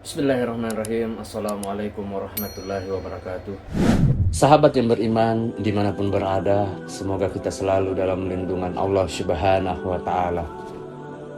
Bismillahirrahmanirrahim. Assalamualaikum warahmatullahi wabarakatuh. Sahabat yang beriman dimanapun berada, semoga kita selalu dalam lindungan Allah Subhanahu wa Ta'ala.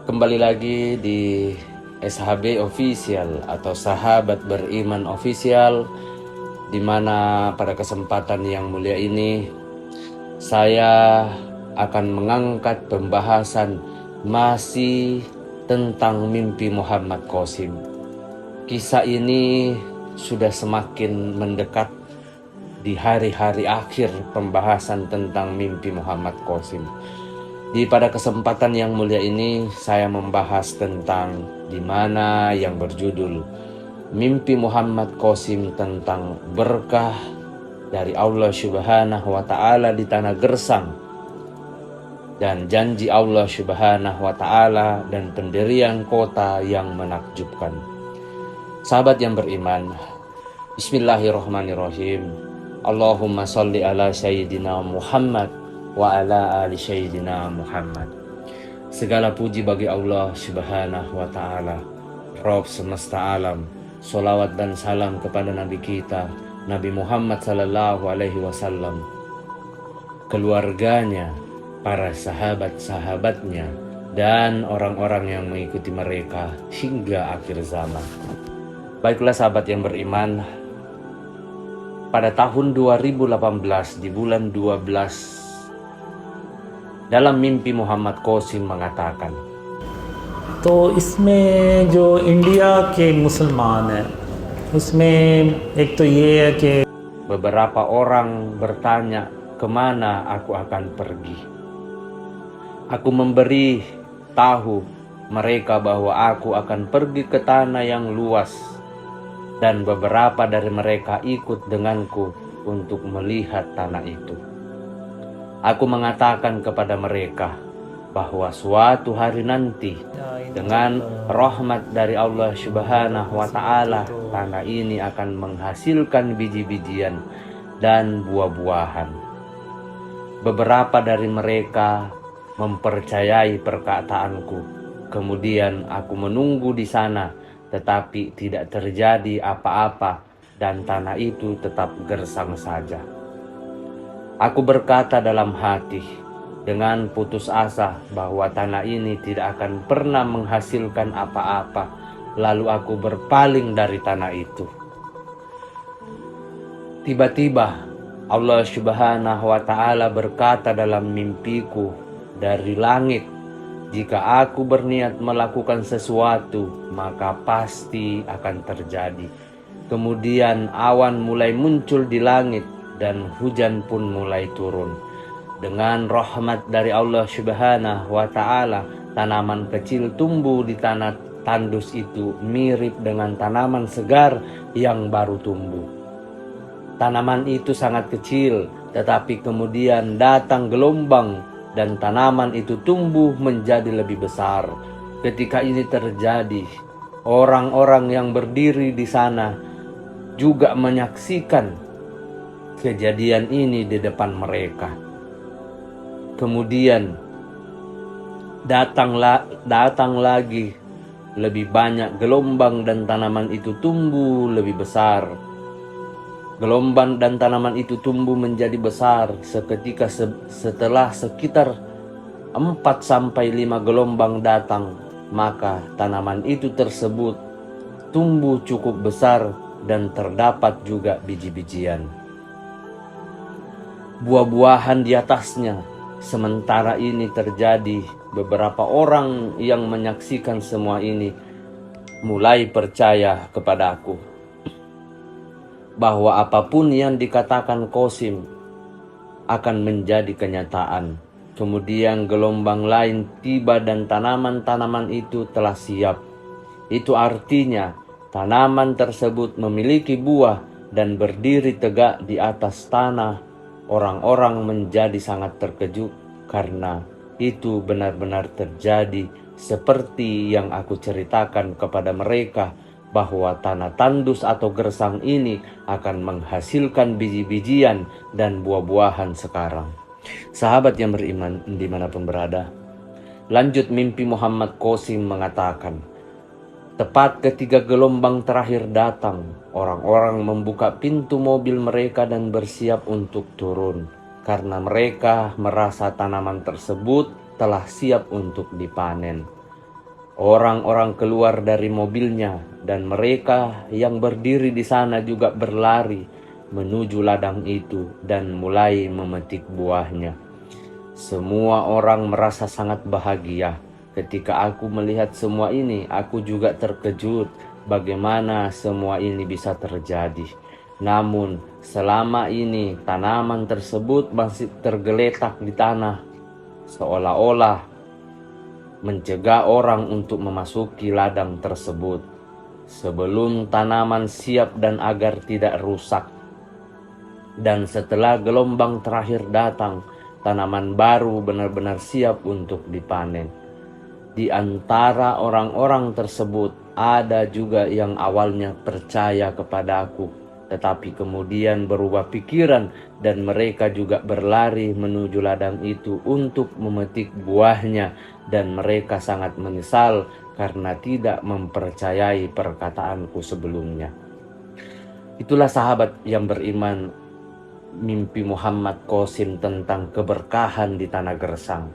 Kembali lagi di SHB Official atau Sahabat Beriman Official, di mana pada kesempatan yang mulia ini saya akan mengangkat pembahasan masih tentang mimpi Muhammad Qasim. Kisah ini sudah semakin mendekat di hari-hari akhir pembahasan tentang mimpi Muhammad Qasim. Pada kesempatan yang mulia ini saya membahas tentang di mana yang berjudul Mimpi Muhammad Qasim tentang berkah dari Allah Subhanahu wa Ta'ala di tanah gersang dan janji Allah Subhanahu wa Ta'ala dan pendirian kota yang menakjubkan. Sahabat yang beriman, Bismillahirrahmanirrahim. Allahumma salli ala Sayyidina Muhammad wa ala ali Sayyidina Muhammad. Segala puji bagi Allah Subhanahu wa Ta'ala, Rabb semesta alam. Salawat dan salam kepada Nabi kita, Nabi Muhammad sallallahu alaihi wasallam, keluarganya, para sahabat-sahabatnya, dan orang-orang yang mengikuti mereka hingga akhir zaman. Baiklah sahabat yang beriman, pada tahun 2018 di bulan 12 dalam mimpi Muhammad Qasim mengatakan, तो इसमें जो इंडिया के मुसलमान हैं उसमें एक तो ये है कि beberapa orang bertanya kemana aku akan pergi. Aku memberi tahu mereka bahwa aku akan pergi ke tanah yang luas, dan beberapa dari mereka ikut denganku untuk melihat tanah itu. Aku mengatakan kepada mereka bahwa suatu hari nanti dengan rahmat dari Allah Subhanahu wa Ta'ala, tanah ini akan menghasilkan biji-bijian dan buah-buahan. Beberapa dari mereka mempercayai perkataanku. Kemudian aku menunggu di sana, tetapi tidak terjadi apa-apa dan tanah itu tetap gersang saja. Aku berkata dalam hati dengan putus asa bahwa tanah ini tidak akan pernah menghasilkan apa-apa. Lalu aku berpaling dari tanah itu. Tiba-tiba Allah Subhanahu wa Ta'ala berkata dalam mimpiku dari langit, jika aku berniat melakukan sesuatu, maka pasti akan terjadi. Kemudian awan mulai muncul di langit dan hujan pun mulai turun. Dengan rahmat dari Allah Subhanahu wa Ta'ala, tanaman kecil tumbuh di tanah tandus itu mirip dengan tanaman segar yang baru tumbuh. Tanaman itu sangat kecil, tetapi kemudian datang gelombang dan tanaman itu tumbuh menjadi lebih besar. Ketika ini terjadi, orang-orang yang berdiri di sana juga menyaksikan kejadian ini di depan mereka. Kemudian datang lagi lebih banyak gelombang dan tanaman itu tumbuh lebih besar. Gelombang dan tanaman itu tumbuh menjadi besar. Seketika setelah sekitar 4-5 gelombang datang, maka tanaman itu tersebut tumbuh cukup besar dan terdapat juga biji-bijian, buah-buahan di atasnya. Sementara ini terjadi, beberapa orang yang menyaksikan semua ini mulai percaya kepadaku bahwa apapun yang dikatakan Qasim akan menjadi kenyataan. Kemudian gelombang lain tiba dan tanaman-tanaman itu telah siap. Itu artinya tanaman tersebut memiliki buah dan berdiri tegak di atas tanah. Orang-orang menjadi sangat terkejut karena itu benar-benar terjadi seperti yang aku ceritakan kepada mereka, bahwa tanah tandus atau gersang ini akan menghasilkan biji-bijian dan buah-buahan sekarang. Sahabat yang beriman dimanapun berada, lanjut mimpi Muhammad Qasim mengatakan, Tepat ketika gelombang terakhir datang, orang-orang membuka pintu mobil mereka dan bersiap untuk turun, karena mereka merasa tanaman tersebut telah siap untuk dipanen. Orang-orang keluar dari mobilnya, dan mereka yang berdiri di sana juga berlari menuju ladang itu dan mulai memetik buahnya. Semua orang merasa sangat bahagia. Ketika aku melihat semua ini, aku juga terkejut bagaimana semua ini bisa terjadi. Namun, selama ini tanaman tersebut masih tergeletak di tanah, seolah-olah mencegah orang untuk memasuki ladang tersebut sebelum tanaman siap dan agar tidak rusak. Dan setelah gelombang terakhir datang, tanaman baru benar-benar siap untuk dipanen. Di antara orang-orang tersebut ada juga yang awalnya percaya kepada aku, tetapi kemudian berubah pikiran dan mereka juga berlari menuju ladang itu untuk memetik buahnya, dan mereka sangat menyesal karena tidak mempercayai perkataanku sebelumnya. Itulah sahabat yang beriman, mimpi Muhammad Qasim tentang keberkahan di tanah gersang.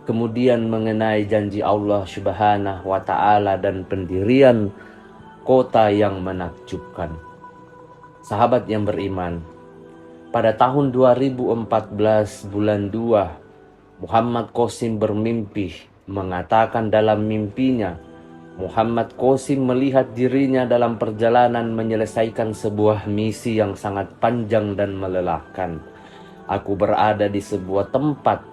Kemudian mengenai janji Allah Subhanahu wa Ta'ala dan pendirian kota yang menakjubkan. Sahabat yang beriman, pada tahun 2014 bulan 2, Muhammad Qasim bermimpi, mengatakan dalam mimpinya, Muhammad Qasim melihat dirinya dalam perjalanan menyelesaikan sebuah misi yang sangat panjang dan melelahkan. Aku berada di sebuah tempat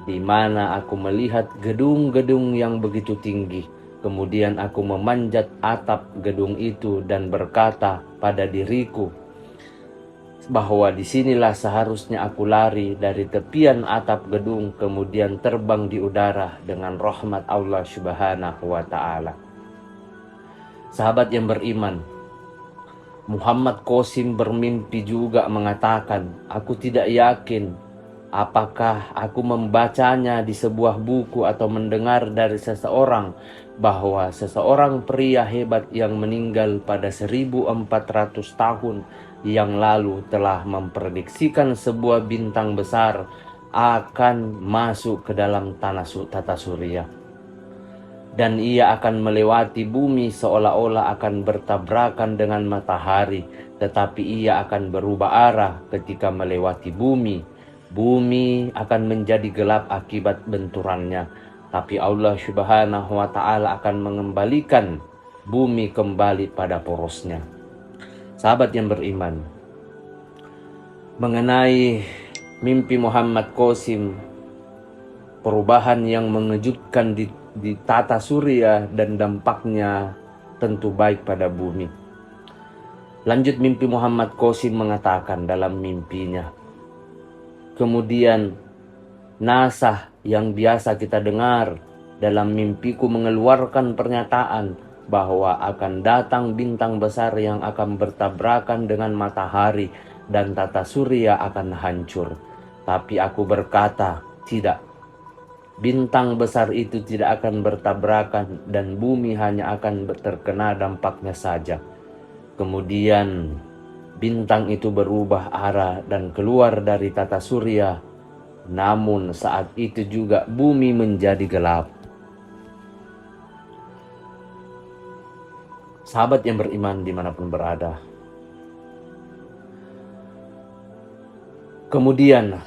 di mana aku melihat gedung-gedung yang begitu tinggi. Kemudian aku memanjat atap gedung itu dan berkata pada diriku bahwa disinilah seharusnya aku lari dari tepian atap gedung, kemudian terbang di udara dengan rahmat Allah Subhanahu wa Ta'ala. Sahabat yang beriman, Muhammad Qasim bermimpi juga mengatakan, aku tidak yakin apakah aku membacanya di sebuah buku atau mendengar dari seseorang bahwa seseorang pria hebat yang meninggal pada 1400 tahun yang lalu telah memprediksikan sebuah bintang besar akan masuk ke dalam tata surya. Dan ia akan melewati bumi seolah-olah akan bertabrakan dengan matahari, tetapi ia akan berubah arah ketika melewati bumi. Bumi akan menjadi gelap akibat benturannya, tapi Allah Subhanahu wa Ta'ala akan mengembalikan bumi kembali pada porosnya. Sahabat yang beriman, mengenai mimpi Muhammad Qasim, perubahan yang mengejutkan di tata surya dan dampaknya tentu baik pada bumi. Lanjut mimpi Muhammad Qasim mengatakan dalam mimpinya, kemudian NASA yang biasa kita dengar dalam mimpiku mengeluarkan pernyataan bahwa akan datang bintang besar yang akan bertabrakan dengan matahari dan tata surya akan hancur. Tapi aku berkata, tidak. Bintang besar itu tidak akan bertabrakan dan bumi hanya akan terkena dampaknya saja. Kemudian bintang itu berubah arah dan keluar dari tata surya. Namun saat itu juga bumi menjadi gelap. Sahabat yang beriman dimanapun berada, kemudian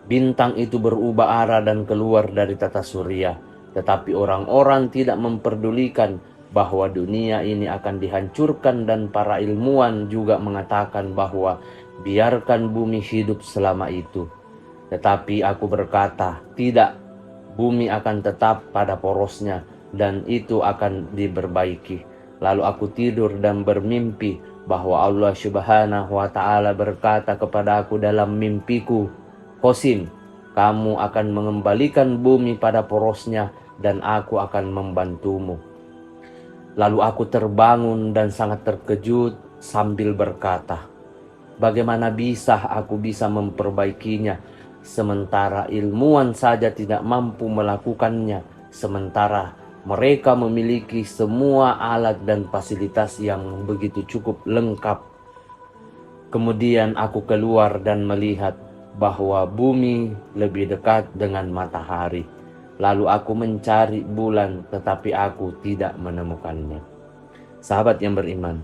bintang itu berubah arah dan keluar dari tata surya. Tetapi orang-orang tidak memperdulikan bahwa dunia ini akan dihancurkan, dan para ilmuwan juga mengatakan bahwa biarkan bumi hidup selama itu. Tetapi aku berkata, tidak, bumi akan tetap pada porosnya dan itu akan diperbaiki. Lalu aku tidur dan bermimpi bahwa Allah Subhanahu wa Ta'ala berkata kepada aku dalam mimpiku, Qasim, kamu akan mengembalikan bumi pada porosnya dan aku akan membantumu. Lalu aku terbangun dan sangat terkejut sambil berkata, bagaimana bisa aku bisa memperbaikinya sementara ilmuwan saja tidak mampu melakukannya, sementara Mereka memiliki semua alat dan fasilitas yang begitu cukup lengkap. Kemudian aku keluar dan melihat bahwa bumi lebih dekat dengan matahari. Lalu aku mencari bulan, tetapi aku tidak menemukannya. Sahabat yang beriman,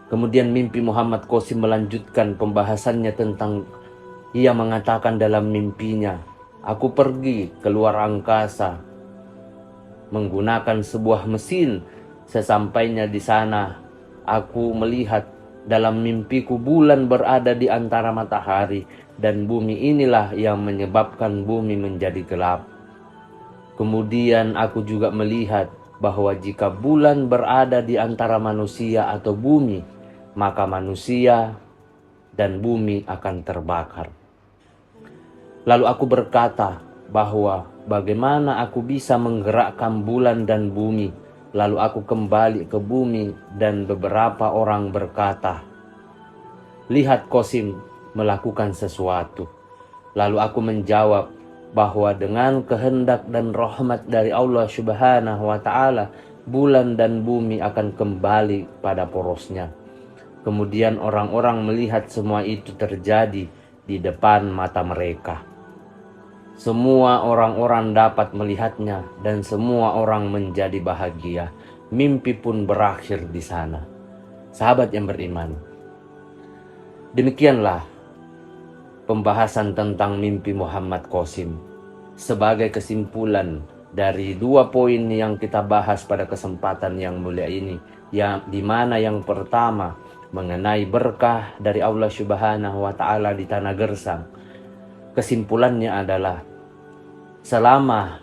kemudian mimpi Muhammad Qasim melanjutkan pembahasannya tentang, ia mengatakan dalam mimpinya, aku pergi keluar angkasa menggunakan sebuah mesin. Sesampainya di sana, aku melihat dalam mimpiku bulan berada di antara matahari, dan bumi inilah yang menyebabkan bumi menjadi gelap. Kemudian aku juga melihat bahwa jika bulan berada di antara manusia atau bumi, maka manusia dan bumi akan terbakar. Lalu aku berkata bahwa bagaimana aku bisa menggerakkan bulan dan bumi. Lalu aku kembali ke bumi dan beberapa orang berkata, lihat Qasim melakukan sesuatu. Lalu aku menjawab bahwa dengan kehendak dan rahmat dari Allah Subhanahu wa Ta'ala, bulan dan bumi akan kembali pada porosnya. Kemudian orang-orang melihat semua itu terjadi di depan mata mereka. Semua orang-orang dapat melihatnya dan semua orang menjadi bahagia. Mimpi pun berakhir di sana. Sahabat yang beriman, demikianlah pembahasan tentang mimpi Muhammad Qasim. Sebagai kesimpulan dari 2 poin yang kita bahas pada kesempatan yang mulia ini, di mana yang pertama mengenai berkah dari Allah Subhanahu wa Ta'ala di tanah gersang. Kesimpulannya adalah selama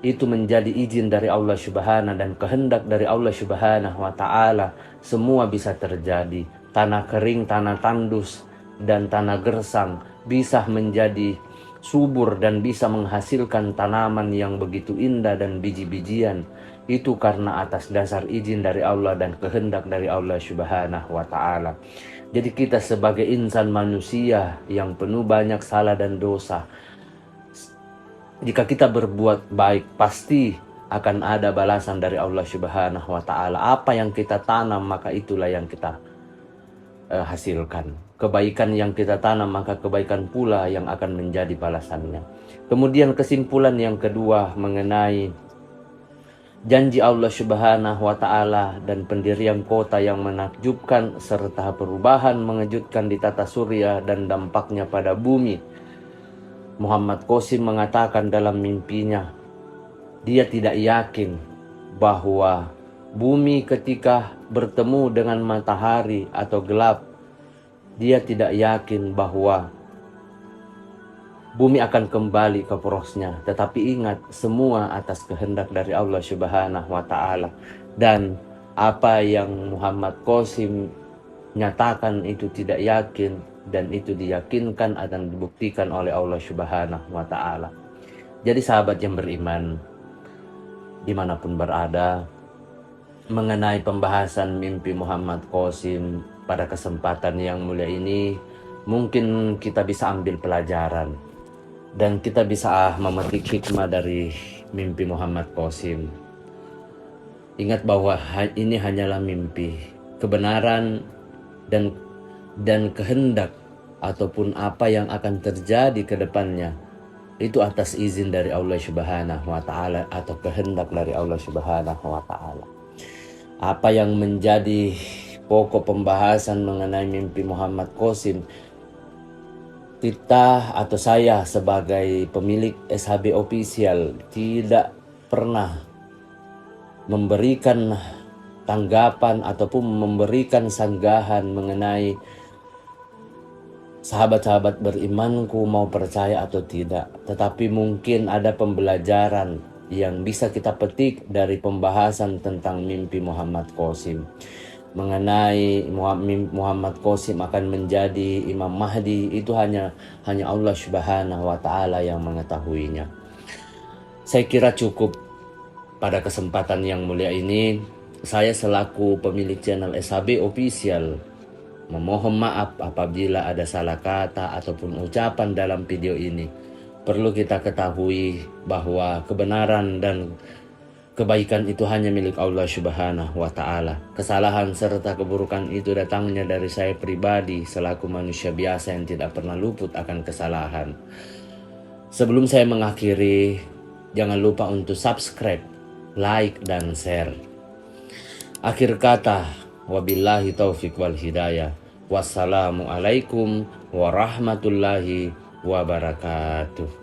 itu menjadi izin dari Allah Subhanahu dan kehendak dari Allah Subhanahu wa Ta'ala, semua bisa terjadi. Tanah kering, tanah tandus, dan tanah gersang bisa menjadi subur dan bisa menghasilkan tanaman yang begitu indah dan biji-bijian. Itu karena atas dasar izin dari Allah dan kehendak dari Allah Subhanahu wa Ta'ala. Jadi kita sebagai insan manusia yang penuh banyak salah dan dosa, jika kita berbuat baik, pasti akan ada balasan dari Allah Subhanahu wa Ta'ala. Apa yang kita tanam, maka itulah yang kita hasilkan. Kebaikan yang kita tanam, maka kebaikan pula yang akan menjadi balasannya. Kemudian kesimpulan yang kedua mengenai janji Allah Subhanahu wa Ta'ala dan pendirian kota yang menakjubkan serta perubahan mengejutkan di tata surya dan dampaknya pada bumi. Muhammad Qasim mengatakan dalam mimpinya, dia tidak yakin bahwa bumi ketika bertemu dengan matahari atau gelap, dia tidak yakin bahwa bumi akan kembali ke porosnya. Tetapi ingat, semua atas kehendak dari Allah Subhanahu wa Ta'ala. Dan apa yang Muhammad Qasim nyatakan itu tidak yakin, dan itu diyakinkan dan dibuktikan oleh Allah Subhanahu wa Ta'ala. Jadi sahabat yang beriman, dimanapun berada, mengenai pembahasan mimpi Muhammad Qasim pada kesempatan yang mulia ini, mungkin kita bisa ambil pelajaran dan kita bisa memetik hikmah dari mimpi Muhammad Qasim. Ingat bahwa ini hanyalah mimpi. Kebenaran dan kehendak ataupun apa yang akan terjadi ke depannya itu atas izin dari Allah Subhanahu wa Ta'ala atau kehendak dari Allah Subhanahu wa Ta'ala. Apa yang menjadi pokok pembahasan mengenai mimpi Muhammad Qasim, kita atau saya sebagai pemilik SHB Official tidak pernah memberikan tanggapan ataupun memberikan sanggahan mengenai sahabat-sahabat berimanku mau percaya atau tidak. Tetapi mungkin ada pembelajaran yang bisa kita petik dari pembahasan tentang mimpi Muhammad Qasim. Mengenai Muhammad Qasim akan menjadi Imam Mahdi, itu hanya Allah Subhanahu wa Ta'ala yang mengetahuinya. Saya kira cukup pada kesempatan yang mulia ini. Saya selaku pemilik channel SHB Official memohon maaf apabila ada salah kata ataupun ucapan dalam video ini. Perlu kita ketahui bahwa kebenaran dan Kebaikan itu hanya milik Allah Subhanahu wa Ta'ala. Kesalahan serta keburukan itu datangnya dari saya pribadi selaku manusia biasa yang tidak pernah luput akan kesalahan. Sebelum saya mengakhiri, jangan lupa untuk subscribe, like, dan share. Akhir kata, wabillahi taufiq wal hidayah. Wassalamualaikum warahmatullahi wabarakatuh.